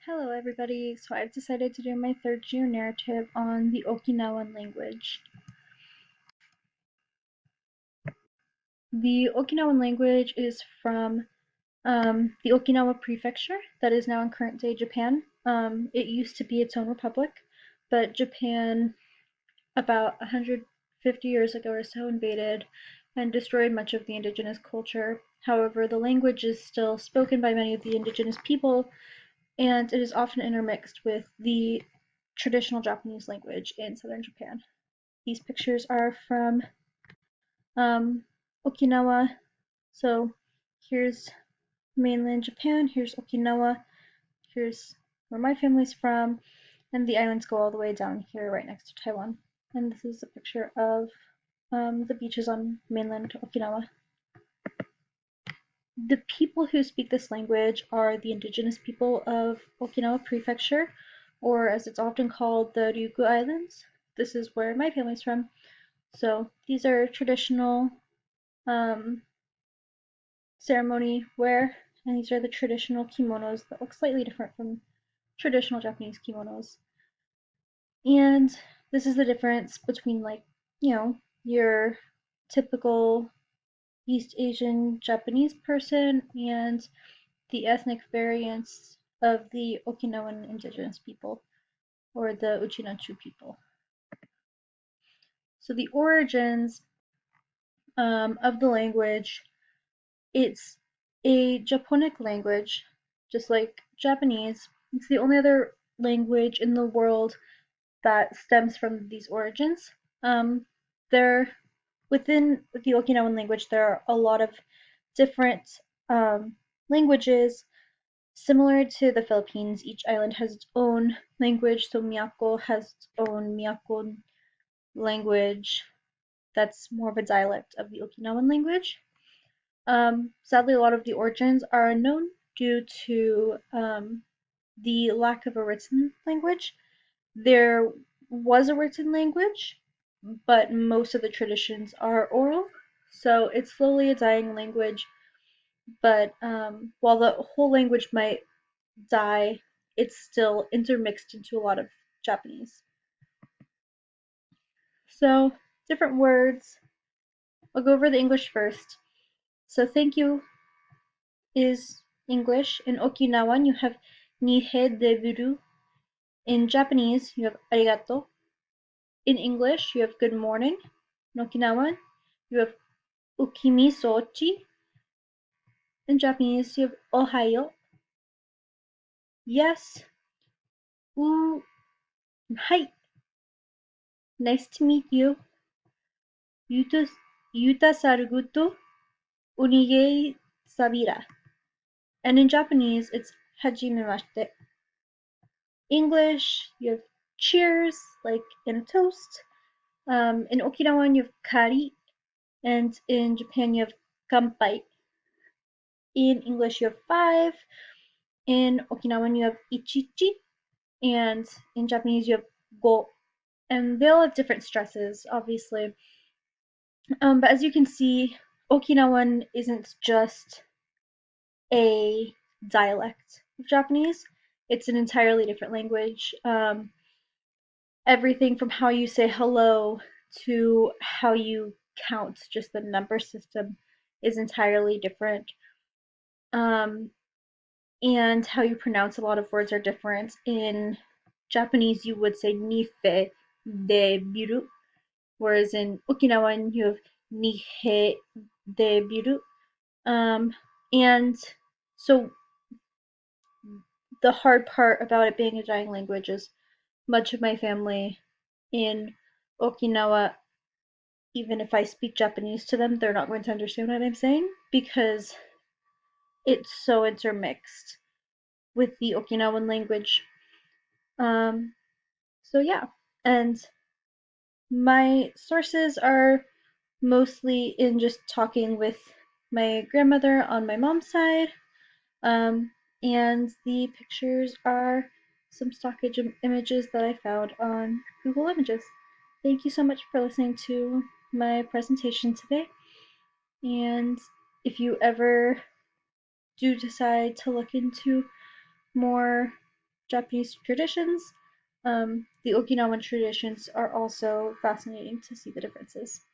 Hello everybody, so I've decided to do my third year narrative on the Okinawan language. The Okinawan language is from the Okinawa prefecture that is now in current day Japan. It used to be its own republic, but Japan about 150 years ago or so invaded and destroyed much of the indigenous culture. However, the language is still spoken by many of the indigenous people, and it is often intermixed with the traditional Japanese language in southern Japan. These pictures are from Okinawa. So here's mainland Japan, here's Okinawa, here's where my family's from, and the islands go all the way down here right next to Taiwan. And this is a picture of the beaches on mainland Okinawa. The people who speak this language are the indigenous people of Okinawa Prefecture, or as it's often called, the Ryukyu Islands. This is where my family's from. So these are traditional um, ceremony wear, and these are the traditional kimonos that look slightly different from traditional Japanese kimonos. And this is the difference between, like, your typical East Asian Japanese person and the ethnic variants of the Okinawan indigenous people, or the Uchinachu people. So the origins of the language, it's a Japonic language, just like Japanese. It's the only other language in the world that stems from these origins. There, within the Okinawan language, there are a lot of different languages. Similar to the Philippines, each island has its own language. So Miyako has its own Miyako language that's more of a dialect of the Okinawan language. Sadly, a lot of the origins are unknown due to the lack of a written language. There was a written language, but most of the traditions are oral, so it's slowly a dying language. But while the whole language might die, it's still intermixed into a lot of Japanese. So, different words. I'll go over the English first. So, thank you is English. In Okinawan, you have Nihe debiru. In Japanese, you have arigato. In English, you have good morning. In Okinawan, you have ukimi sochi. In Japanese, you have ohayo. Yes. Ooh. Hi. Nice to meet you. Yuta, yuta saruguto. Unige sabira. And in Japanese, it's hajimemashite. English, you have cheers, like in a toast. In Okinawan, you have kari, and in Japan, you have kanpai. In English, you have five. In Okinawan, you have ichichi, and in Japanese, you have go. And they all have different stresses, obviously. But as you can see, Okinawan isn't just a dialect of Japanese. It's an entirely different language. Everything from how you say hello to how you count, just the number system, is entirely different. Um, and how you pronounce a lot of words are different. In Japanese, you would say nife de biru, whereas in Okinawan, you have nihe de biru. And so the hard part about it being a dying language is much of my family in Okinawa, even if I speak Japanese to them, they're not going to understand what I'm saying because it's so intermixed with the Okinawan language. Um, so yeah, and my sources are mostly in just talking with my grandmother on my mom's side, um, and the pictures are some stock images that I found on Google Images. Thank you so much for listening to my presentation today, and if you ever do decide to look into more Japanese traditions, the Okinawan traditions are also fascinating to see the differences.